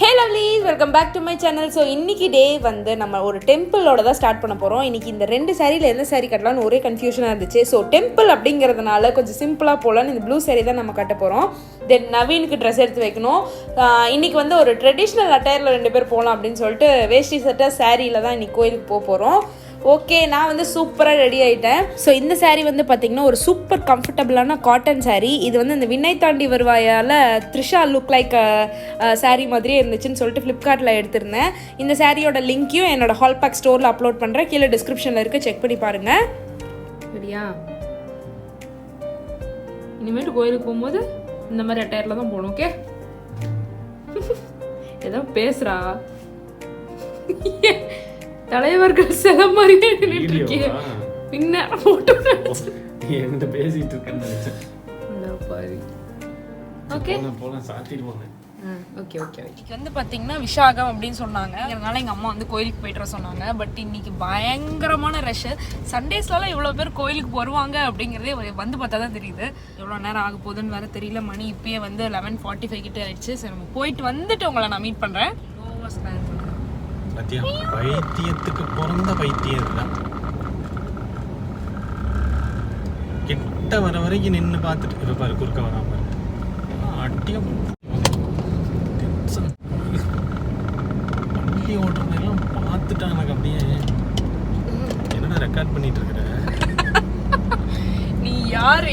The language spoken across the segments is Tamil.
Hey lovelies, welcome back to my channel. So இன்னைக்கு டே வந்து நம்ம ஒரு டெம்பிளோட தான் ஸ்டார்ட் பண்ண போறோம். இன்னைக்கு இந்த ரெண்டு சாரியில எந்த சாரி கட்டலாம்னு ஒரே கன்ஃபியூஷனா இருந்துச்சு. ஸோ டெம்பிள் அப்படிங்கிறதுனால கொஞ்சம் சிம்பிளா போகலான்னு இந்த ப்ளூ சாரி தான் நம்ம கட்ட போறோம். தென் நவீனுக்கு ட்ரெஸ் எடுத்து வைக்கணும். இன்னைக்கு வந்து ஒரு ட்ரெடிஷ்னல் அட்டையரில் 2 பேர் போகலாம் அப்படின்னு சொல்லிட்டு வேஷ்டி சட்டை சாரியில தான் இன்னைக்கு கோயிலுக்கு போக போகிறோம். ஓகே, நான் வந்து சூப்பராக ரெடி ஆகிட்டேன். ஸோ இந்த சாரீ வந்து பார்த்திங்கன்னா ஒரு சூப்பர் கம்ஃபர்டபுளான காட்டன் சாரீ. இது வந்து இந்த விண்ணை தாண்டி வருவாயால் த்ரிஷா லுக் லைக் சாரீ மாதிரியே இருந்துச்சுன்னு சொல்லிட்டு ஃப்ளிப்கார்ட்டில் எடுத்திருந்தேன். இந்த சாரியோட லிங்க்கையும் என்னோட ஹால் பேக் ஸ்டோரில் அப்லோட் பண்ணுறேன். கீழே டிஸ்கிரிப்ஷனில் இருக்குது, செக் பண்ணி பாருங்கள். சரியா? இனிமேட்டு கோயிலுக்கு போகும்போது இந்த மாதிரி அட்டையரில் தான் போகணும். ஓகே, ஏதோ பேசுகிறா தலைவர்கள் சில மாதிரியே நின்றுருக்கீங்க. பின்ன போட்டோ என்கிட்ட பேசிட்டு இருக்கேன். ஓகே போலாம், சாத்திட்டு போங்க. Okay okay. இன்னைக்கு வந்து பார்த்தீங்கன்னா விஷாகம் அப்படின்னு சொன்னாங்க. அதனால எங்கள் அம்மா வந்து கோயிலுக்கு போய்ட்டு வர சொன்னாங்க. பட் இன்னைக்கு பயங்கரமான ரஷ். சண்டேஸ்லாம் இவ்வளோ பேர் கோயிலுக்கு வருவாங்க அப்படிங்கிறதே வந்து பார்த்தா தான் தெரியுது. எவ்வளோ நேரம் ஆக போகுதுன்னு வேறு தெரியல. மணி இப்பயே வந்து 11:45 கிட்ட ஆயிடுச்சு. சரி, நம்ம போயிட்டு வந்துட்டு உங்களை நான் மீட் பண்ணுறேன். பைத்தியத்துக்கு பிறந்த பைத்தியம் தான். கிட்ட வர வரைக்கும் நின்று பார்த்துட்டு இருப்பாரு, குறுக்க வராம அட்டியம் வண்டி ஓட்டுறதெல்லாம் பார்த்துட்டா எனக்கு அப்படியே என்னடா ரெக்கார்ட் பண்ணிட்டு இருக்கிற நீ யாரு?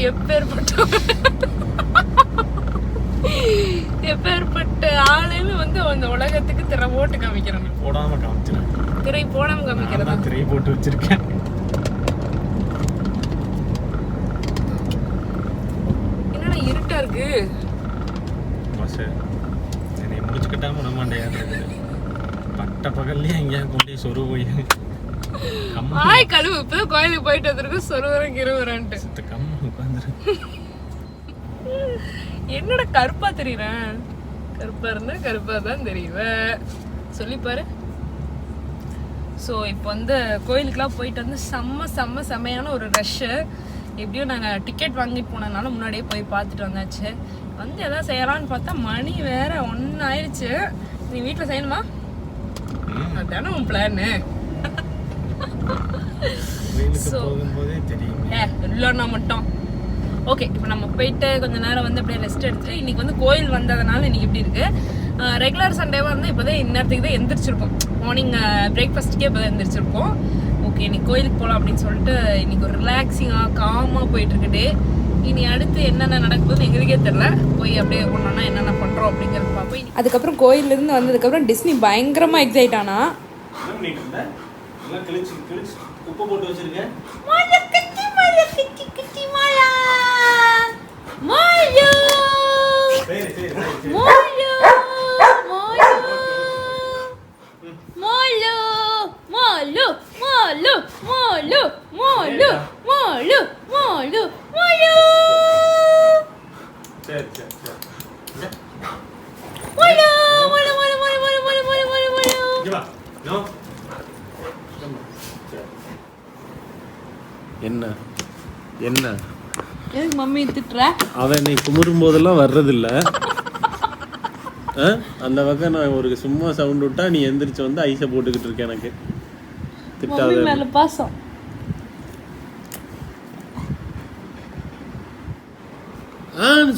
எப்பேற்பட்ட ஆளுன்னு வந்து அந்த உலகத்துக்கு திரை போட்டு காமிக்கிறேன். போடாம காமிச்சிடறேன். திரை போடாம காமிக்கிறதா? திரை போட்டு வச்சிருக்கேன். என்னடா இருட்டா இருக்கு? என்னை முடிச்சுக்கிட்டாம விட மாட்டேன். பட்ட பகல்லையே எங்கேயா கொண்டு சொரு போய் ஆய் கழுவு. இப்பதான் கோயிலுக்கு போயிட்டு வந்திருக்கு. சொருவரம் கிருவரன்ட்டு கம்ம உட்காந்துரு. என்னடா கருப்பா தெரியுறேன்? கருப்பா இருந்தா கருப்பா தான் தெரியுவேன். சொல்லிப்பாரு. ஸோ இப்போ வந்து கோயிலுக்குலாம் போயிட்டு வந்து செம்மையான ஒரு ரஷ்ஷு. எப்படியும் நாங்கள் டிக்கெட் வாங்கிட்டு போனதுனால முன்னாடியே போய் பார்த்துட்டு வந்தாச்சு. வந்து எதாவது செய்யலான்னு பார்த்தா மணி வேற 1 ஆயிடுச்சு. நீ வீட்டில் செய்யணுமா? அதுதானே உன் பிளான்னு. ஸோ இல்லைன்னா மட்டும் ஓகே. இப்போ நம்ம போயிட்டு கொஞ்ச நேரம் வந்து அப்படியே ரெஸ்ட் எடுத்துட்டு, இன்னைக்கு வந்து கோயில் வந்ததுனால இன்னைக்கு எப்படி இருக்கு. ரெகுலர் சண்டேவாக இருந்தால் இப்போதான் இந்நேரத்துக்கு தான் எந்திரிச்சிருப்போம். மார்னிங் பிரேக்ஃபாஸ்ட்டுக்கே இப்போ தான் எந்திரிச்சிருப்போம். ஓகே, இன்னைக்கு கோயிலுக்கு போகலாம் அப்படின்னு சொல்லிட்டு இன்னைக்கு ஒரு ரிலாக்ஸிங்காக காமாக போயிட்டு இருக்குட்டு. இனி அடுத்து என்னென்ன நடக்குதுன்னு எங்களுக்கே தெரில. போய் அப்படியே ஒன்றா என்னென்ன பண்ணுறோம் அப்படிங்கிறது பார்ப்போம். அதுக்கப்புறம் கோயிலேருந்து வந்ததுக்கப்புறம் டிஸ்னி பயங்கரமாக எக்ஸைட் ஆனா. உப்பு போட்டு வச்சிருக்கேன். என்ன என்ன எதுக்கு மம்மி திட்டுற? அவன் என்னை குமுறும் போதெல்லாம் வர்றதில்ல. அந்த பக்கம் நான் ஒரு சும்மா சவுண்ட் விட்டா நீ எந்திரிச்சு வந்து ஐஸை போட்டுக்கிட்டு இருக்க. எனக்கு திட்டாத மேல பாசம்.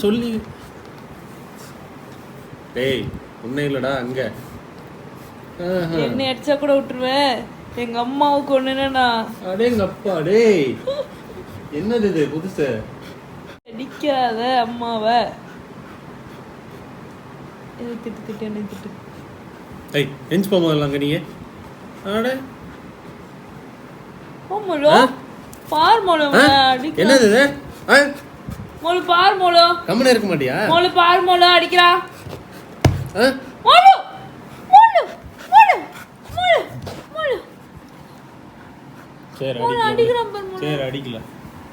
சொல்லி டேய் உன்னை இல்லடா அங்க என்ன அடிச்சா கூட விட்டுருவேன். எங்க அம்மாவுக்கு ஒண்ணுன்னா அடே எங்க அப்பா. டேய் என்னது இது புதுசு? அடிக்காத அம்மாவை. திட்டு என்ன திட்டு. ஏய் எஞ்சி போகும்போது அங்கே நீங்க அட மோலோ பார் மோலோ அடிக்க. என்னது இது? மோலோ பார் மோலோ. கம்மனே இருக்க மாட்டியா? மோலோ பார் மோலோ அடிக்கிறா. மோலோ மோலோ மோலோ மோலோ மோலோ. சரி அடிக்கிறா பார் மோலோ. சரி அடிக்கல.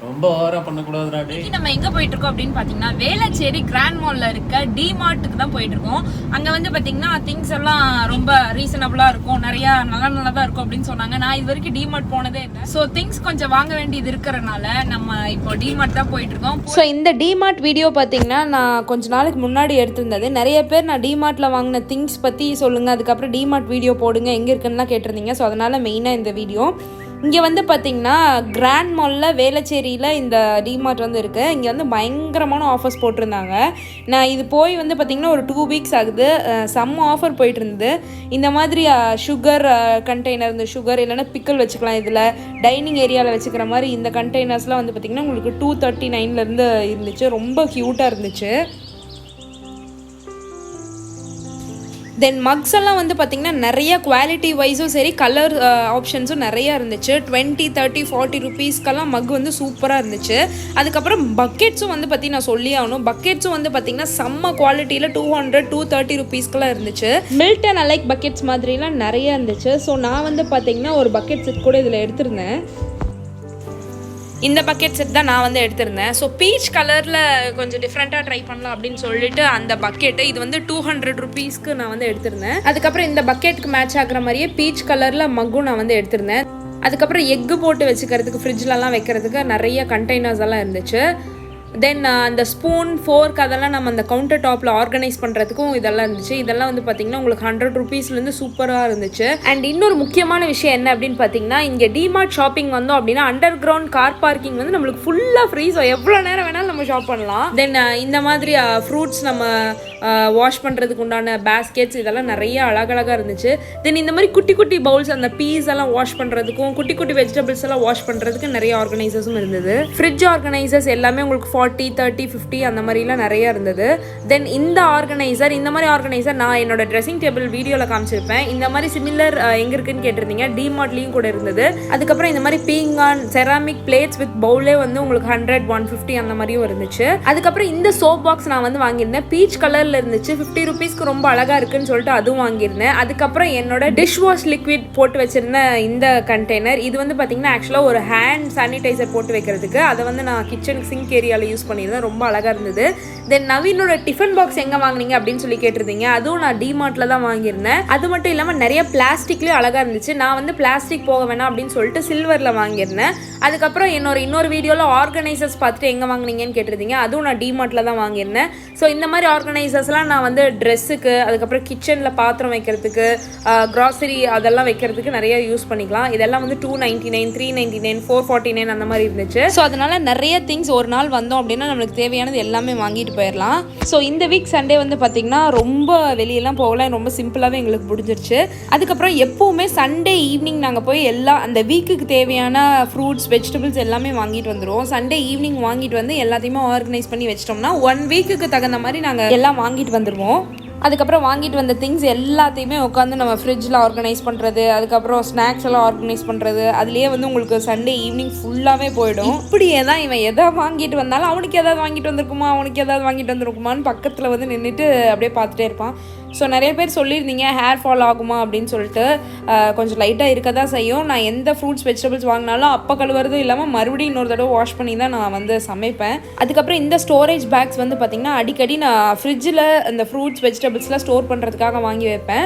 ரொம்ப ஓவரா பண்ணக்கூடாதுடா டேய். இன்னைக்கு நம்ம எங்க போயிட்டு இருக்கோம் அப்படின்னு பாத்தீங்கன்னா வேளச்சேரி கிராண்ட் மால்ல இருக்க டிமார்ட்டுக்கு தான் போயிட்டு இருக்கோம். அங்க வந்து பாத்தீங்கன்னா திங்ஸ் எல்லாம் ரொம்ப ரீசனபிளா இருக்கும், நிறைய நல்லதா இருக்கும் அப்படின்னு சொன்னாங்க. நான் இது வரைக்கும் டிமார்ட் போனதே இல்லை. ஸோ திங்ஸ் கொஞ்சம் வாங்க வேண்டியது இருக்கிறனால நம்ம இப்போ டிமார்ட் தான் போயிட்டு இருக்கோம். ஸோ இந்த டிமார்ட் வீடியோ பாத்தீங்கன்னா நான் கொஞ்ச நாளைக்கு முன்னாடி எடுத்திருந்தது. நிறைய பேர் நான் டிமார்ட்ல வாங்கின திங்ஸ் பத்தி சொல்லுங்க, அதுக்கப்புறம் டிமார்ட் வீடியோ போடுங்க எங்க இருக்குன்னு கேட்டிருந்தீங்க. ஸோ அதனால மெயினா இந்த வீடியோ. இங்கே வந்து பார்த்தீங்கன்னா கிராண்ட் மாலில் வேளச்சேரியில் இந்த டிமார்ட் வந்து இருக்குது. இங்கே வந்து பயங்கரமான ஆஃபர்ஸ் போட்டிருந்தாங்க. நான் இது போய் வந்து பார்த்திங்கன்னா ஒரு 2 வீக்ஸ் ஆகுது. செம்ம ஆஃபர் போயிட்டு இருந்தது. இந்த மாதிரி சுகர் கண்டெய்னர், இந்த சுகர் இல்லைன்னா பிக்கல் வச்சுக்கலாம், இதில் டைனிங் ஏரியாவில் வச்சுக்கிற மாதிரி இந்த கண்டெய்னர்ஸ்லாம் வந்து பார்த்திங்கன்னா உங்களுக்கு 239 இருந்துச்சு. ரொம்ப க்யூட்டாக இருந்துச்சு. தென் மக்ஸ் எல்லாம் வந்து பார்த்திங்கன்னா நிறைய குவாலிட்டி வைஸும் சரி, கலர் ஆப்ஷன்ஸும் நிறையா இருந்துச்சு. 20, 30, 40 ருபீஸ்க்கெல்லாம் மக் வந்து சூப்பராக இருந்துச்சு. அதுக்கப்புறம் பக்கெட்ஸும் வந்து பற்றி நான் சொல்லி ஆகணும். பக்கெட்ஸும் வந்து பார்த்திங்கன்னா செம்ம குவாலிட்டியில் 200, 230 ருபீஸ்க்கெல்லாம் இருந்துச்சு. மில்டன் அலைக் பக்கெட்ஸ் மாதிரிலாம் நிறைய இருந்துச்சு. ஸோ நான் வந்து பார்த்திங்கன்னா ஒரு பக்கெட் செட் கூட இதில் எடுத்திருந்தேன். இந்த பக்கெட் செட் தான் நான் வந்து எடுத்திருந்தேன். ஸோ பீச் கலரில் கொஞ்சம் டிஃப்ரெண்ட்டாக ட்ரை பண்ணலாம் அப்படின்னு சொல்லிட்டு அந்த பக்கெட்டு இது வந்து 200 ருபீஸ்க்கு நான் வந்து எடுத்திருந்தேன். அதுக்கப்புறம் இந்த பக்கெட்டுக்கு மேட்ச் ஆகிற மாதிரியே பீச் கலரில் மக்கும் நான் வந்து எடுத்திருந்தேன். அதுக்கப்புறம் எக்கு போட்டு வச்சுக்கிறதுக்கு ஃப்ரிட்ஜ்லலாம் வைக்கிறதுக்கு நிறைய கண்டெய்னர்ஸ் எல்லாம் இருந்துச்சு. தென் அந்த ஸ்பூன், ஃபோர்க் அதெல்லாம் நம்ம அந்த கவுண்டர் டாப்பில் ஆர்கனைஸ் பண்ணுறதுக்கும் இதெல்லாம் இருந்துச்சு. இதெல்லாம் வந்து பார்த்திங்கன்னா உங்களுக்கு 100 ருபீஸ்லேருந்து சூப்பராக இருந்துச்சு. அண்ட் இன்னொரு முக்கியமான விஷயம் என்ன அப்படின்னு பார்த்தீங்கன்னா, இங்கே டிமார்ட் ஷாப்பிங் வந்தோம் அப்படின்னா அண்டர் கிரவுண்ட் கார் பார்க்கிங் வந்து நம்மளுக்கு ஃபுல்லாக ஃப்ரீ. ஸோ எவ்வளோ நேரம் வேணாலும் நம்ம ஷாப் பண்ணலாம். தென் இந்த மாதிரி ஃப்ரூட்ஸ் நம்ம வாஷ் பண்ணுறதுக்கு உண்டான பேஸ்கெட்ஸ் இதெல்லாம் நிறைய அழகழகாக இருந்துச்சு. தென் இந்த மாதிரி குட்டி குட்டி பவுல்ஸ், அந்த பீஸ் எல்லாம் வாஷ் பண்ணுறதுக்கும் குட்டி குட்டி வெஜிடபிள்ஸ் எல்லாம் வாஷ் பண்ணுறதுக்கு நிறைய ஆர்கனைசர்ஸும் இருந்தது. ஃப்ரிட்ஜ் ஆர்கனைசர்ஸ் எல்லாமே உங்களுக்கு 40, 30, 50 அந்த மாதிரிலாம் நிறைய இருந்தது. தென் இந்த மாதிரி ஆர்கனைசர் நான் என்னோட ட்ரெஸ்ஸிங் டேபிள் வீடியோவில் காமிச்சிருப்பேன். இந்த மாதிரி சிமிலர் எங்கே இருக்குன்னு கேட்டிருந்தீங்க, டிமார்ட்லேயும் கூட இருந்தது. அதுக்கப்புறம் இந்த மாதிரி பீங்கான் செராமிக் பிளேட்ஸ் வித் பவுலே வந்து உங்களுக்கு 100, 150 அந்த மாதிரியும் இருந்துச்சு. அதுக்கப்புறம் இந்த சோப் பாக்ஸ் நான் வந்து வாங்கியிருந்தேன். பீச் கலரில் இருந்துச்சு. 50 ருபீஸ்க்கு ரொம்ப அழகாக இருக்குன்னு சொல்லிட்டு அதுவும் வாங்கியிருந்தேன். அதுக்கப்புறம் என்னோட டிஷ் வாஷ் லிக்விட் போட்டு வச்சிருந்த இந்த கண்டெய்னர் இது வந்து பார்த்தீங்கன்னா ஆக்சுவலாக ஒரு ஹேண்ட் சானிடைசர் போட்டு வைக்கிறதுக்கு, அதை வந்து நான் கிச்சன் சிங்க் ஏரியாவில் யூஸ் பண்ணியிருந்தேன். ரொம்ப அழகாக இருந்தது. தென் நவீனோட டிஃபன் பாக்ஸ் எங்கே வாங்கினீங்க அப்படின்னு சொல்லி கேட்டிருந்தீங்க. அதுவும் நான் டிமார்ட்டில் தான் வாங்கியிருந்தேன். அது மட்டும் இல்லாமல் நிறைய பிளாஸ்டிக்லேயும் அழகாக இருந்துச்சு. நான் வந்து பிளாஸ்டிக் போக வேணாம் அப்படின்னு சொல்லிட்டு சில்வரில் வாங்கியிருந்தேன். அதுக்கப்புறம் இன்னொரு வீடியோவில் ஆர்கனைசர்ஸ் பார்த்துட்டு எங்கே வாங்கினீங்கன்னு கேட்டிருந்தீங்க. அதுவும் நான் டிமார்ட்டில் தான் வாங்கியிருந்தேன். ஸோ இந்த மாதிரி ஆர்கனைசர்ஸ்லாம் நான் வந்து ட்ரெஸ்ஸுக்கு, அதுக்கப்புறம் கிச்சனில் பாத்திரம் வைக்கிறதுக்கு, க்ராசரி அதெல்லாம் வைக்கிறதுக்கு நிறைய யூஸ் பண்ணிக்கலாம். இதெல்லாம் வந்து 299, 399, 449 அந்த மாதிரி இருந்துச்சு. ஸோ அதனால நிறைய திங்ஸ் ஒரு நாள் வந்தோம் அப்படின்னா நம்மளுக்கு தேவையானது எல்லாமே வாங்கிட்டு போயிடலாம். ஸோ இந்த வீக் சண்டே வந்து பார்த்திங்கன்னா ரொம்ப வெளியெல்லாம் போகலாம், ரொம்ப சிம்பிளாகவே எங்களுக்கு முடிஞ்சிருச்சு. அதுக்கப்புறம் எப்போவுமே சண்டே ஈவினிங் நாங்கள் போய் அந்த வீக்குக்கு தேவையான ஃப்ரூட்ஸ், வெஜிடபிள்ஸ் எல்லாமே வாங்கிட்டு வந்துடுவோம். சண்டே ஈவினிங் வாங்கிட்டு வந்து எல்லாத்தையுமே ஆர்கனைஸ் பண்ணி வச்சிட்டோம்னா 1 வீக்குக்கு தகுந்த மாதிரி நாங்கள் எல்லாம் வாங்கிட்டு வந்துடுவோம். அதுக்கப்புறம் வாங்கிட்டு வந்த திங்ஸ் எல்லாத்தையுமே உட்காந்து நம்ம ஃப்ரிட்ஜில் ஆர்கனைஸ் பண்ணுறது, அதுக்கப்புறம் ஸ்நாக்ஸ் எல்லாம் ஆர்கனைஸ் பண்ணுறது, அதுலேயே வந்து உங்களுக்கு சண்டே ஈவினிங் ஃபுல்லாகவே போயிடும். இப்படியே தான் இவன் எதை வாங்கிட்டு வந்தாலும் அவனுக்கு எதாவது வாங்கிட்டு வந்திருக்குமான்னு பக்கத்தில் வந்து நின்றுட்டு அப்படியே பார்த்துட்டே இருப்பான். ஸோ நிறைய பேர் சொல்லியிருந்தீங்க ஹேர் ஃபால் ஆகுமா அப்படின்னு சொல்லிட்டு. கொஞ்சம் லைட்டாக இருக்க தான் செய்யும். நான் எந்த ஃப்ரூட்ஸ் வெஜிடபிள்ஸ் வாங்கினாலும் அப்போ கழுவுறதும் இல்லாமல் மறுபடியும் இன்னொரு தடவை வாஷ் பண்ணி தான் நான் வந்து சமைப்பேன். அதுக்கப்புறம் இந்த ஸ்டோரேஜ் பேக்ஸ் வந்து பார்த்திங்கன்னா அடிக்கடி நான் ஃப்ரிட்ஜில் இந்த ஃப்ரூட்ஸ் வெஜிடபிள்ஸ்லாம் ஸ்டோர் பண்ணுறதுக்காக வாங்கி வைப்பேன்.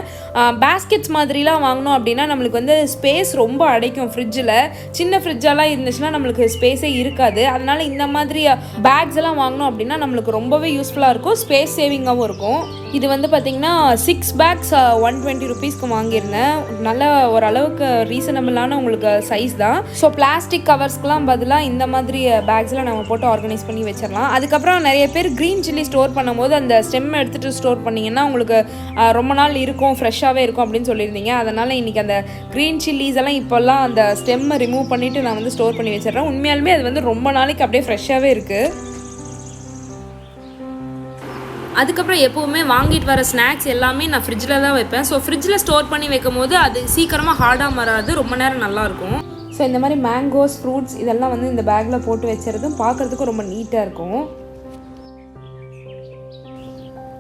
பேஸ்கெட்ஸ் மாதிரிலாம் வாங்கினோம் அப்படின்னா நம்மளுக்கு வந்து ஸ்பேஸ் ரொம்ப அடைக்கும். ஃப்ரிட்ஜில் சின்ன ஃப்ரிட்ஜெல்லாம் இருந்துச்சுன்னா நம்மளுக்கு ஸ்பேஸே இருக்காது. அதனால இந்த மாதிரி பேக்ஸ் எல்லாம் வாங்கினோம் அப்படின்னா நம்மளுக்கு ரொம்பவே யூஸ்ஃபுல்லாக இருக்கும், ஸ்பேஸ் சேவிங்காகவும் இருக்கும். இது வந்து பார்த்திங்கன்னா 6 பேக்ஸ் 120 ருபீஸ்க்கு வாங்கியிருந்தேன். நல்ல ஓரளவுக்கு ரீசனபிளான உங்களுக்கு சைஸ் தான். ஸோ பிளாஸ்டிக் கவர்ஸ்க்கெலாம் பதிலாக இந்த மாதிரி பேக்ஸ்லாம் நம்ம போட்டு ஆர்கனைஸ் பண்ணி வச்சிடலாம். அதுக்கப்புறம் நிறைய பேர் க்ரீன் சில்லி ஸ்டோர் பண்ணும்போது அந்த ஸ்டெம் எடுத்துகிட்டு ஸ்டோர் பண்ணிங்கன்னா உங்களுக்கு ரொம்ப நாள் இருக்கும், ஃப்ரெஷ்ஷாகவே இருக்கும் அப்படின்னு சொல்லியிருந்தீங்க. அதனால் இன்றைக்கி அந்த க்ரீன் சில்லிஸ் எல்லாம் இப்போல்லாம் அந்த ஸ்டெம்மை ரிமூவ் பண்ணிவிட்டு நான் வந்து ஸ்டோர் பண்ணி வச்சிடுறேன். உண்மையாலுமே அது வந்து ரொம்ப நாளைக்கு அப்படியே ஃப்ரெஷ்ஷாகவே இருக்குது. அதுக்கப்புறம் எப்போவுமே வாங்கிட்டு வர ஸ்நாக்ஸ் எல்லாமே நான் ஃப்ரிட்ஜில் தான் வைப்பேன். ஸோ ஃப்ரிட்ஜில் ஸ்டோர் பண்ணி வைக்கும் போது அது சீக்கிரமாக ஹார்டாக மாறாது, ரொம்ப நேரம் நல்லாயிருக்கும். ஸோ இந்த மாதிரி மேங்கோஸ், ஃப்ரூட்ஸ் இதெல்லாம் வந்து இந்த பேக்கில் போட்டு வச்சுறதும் பார்க்குறதுக்கும் ரொம்ப நீட்டாக இருக்கும்.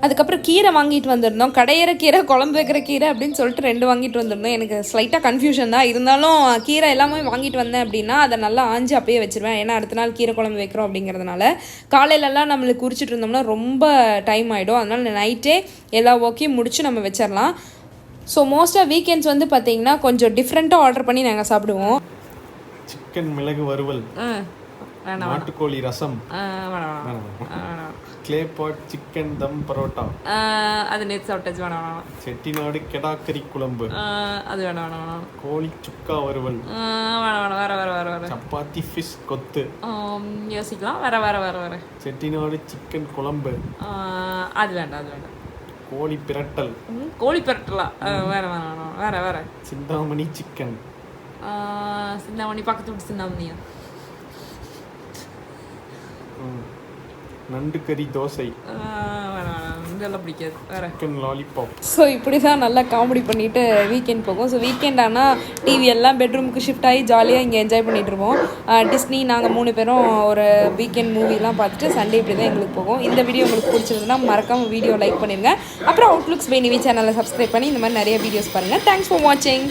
அதுக்கப்புறம் கீரை வாங்கிட்டு வந்திருந்தோம். கடையிற கீரை, குழம்பு வைக்கிற கீரை அப்படின்னு சொல்லிட்டு 2 வாங்கிட்டு வந்திருந்தோம். எனக்கு ஸ்லைட்டாக கன்ஃபியூஷன் தான், இருந்தாலும் கீரை எல்லாமே வாங்கிட்டு வந்தேன் அப்படின்னா அதை நல்லா ஆஞ்சி அப்பயே வச்சுருவேன். ஏன்னா அடுத்த நாள் கீரை குழம்பு வைக்கிறோம் அப்படிங்கிறதுனால. காலையிலலாம் நம்மளுக்கு குறிச்சிட்டு இருந்தோம்னா ரொம்ப டைம் ஆகிடும். அதனால் நைட்டே எல்லா ஒர்க்கையும் முடிச்சு நம்ம வச்சிடலாம். ஸோ மோஸ்ட்டாக வீக்கெண்ட்ஸ் வந்து பார்த்தீங்கன்னா கொஞ்சம் டிஃப்ரெண்ட்டாக ஆர்டர் பண்ணி நாங்கள் சாப்பிடுவோம். சிக்கன் மிளகு வறுவல், நாட்டுக்கோழி ரசம், கிளே பாட் சிக்கன் தம் பரோட்டா, அது நேற்று சாப்பிட்டாச்சு, வேணாம். செட்டிநாடு கெடாக்கறி குழம்பு, அது வேணாம். கோழி சுக்கா வறுவல், வேற சப்பாத்தி ஃபிஷ் கொத்து, யோசிக்கலாம். வேற செட்டிநாடு சிக்கன் குழம்பு, அது வேண்டாம். கோழி பிரட்டல், வேற சிந்தாமணி சிக்கன், சிந்தாமணி பக்கத்து விட்டு சிந்தாமணியா, நண்டு கறி தோசை, இதெல்லாம் பிடிக்காது. வேற சிக்கன் லாலிபாப். ஸோ இப்படி தான் நல்லா காமெடி பண்ணிட்டு வீக்கெண்ட் போகும். ஸோ வீக்கெண்ட் ஆனால் டிவி எல்லாம் பெட்ரூமுக்கு ஷிஃப்ட் ஆகி ஜாலியாக இங்கே என்ஜாய் பண்ணிட்டு இருப்போம். டிஸ்னி நாங்கள் 3 பேரும் ஒரு வீக்கெண்ட் மூவிலாம் பார்த்துட்டு சண்டே இப்படி தான் எங்களுக்கு போகும். இந்த வீடியோ உங்களுக்கு பிடிச்சிருந்ததுன்னா மறக்காமல் வீடியோ லைக் பண்ணிடுங்க. அப்புறம் அவுட்லுக்ஸ் பை நிவி சேனலை சப்ஸ்கிரைப் பண்ணி இந்த மாதிரி நிறைய வீடியோஸ் பாருங்கள். தேங்க்ஸ் ஃபார் வாட்சிங்.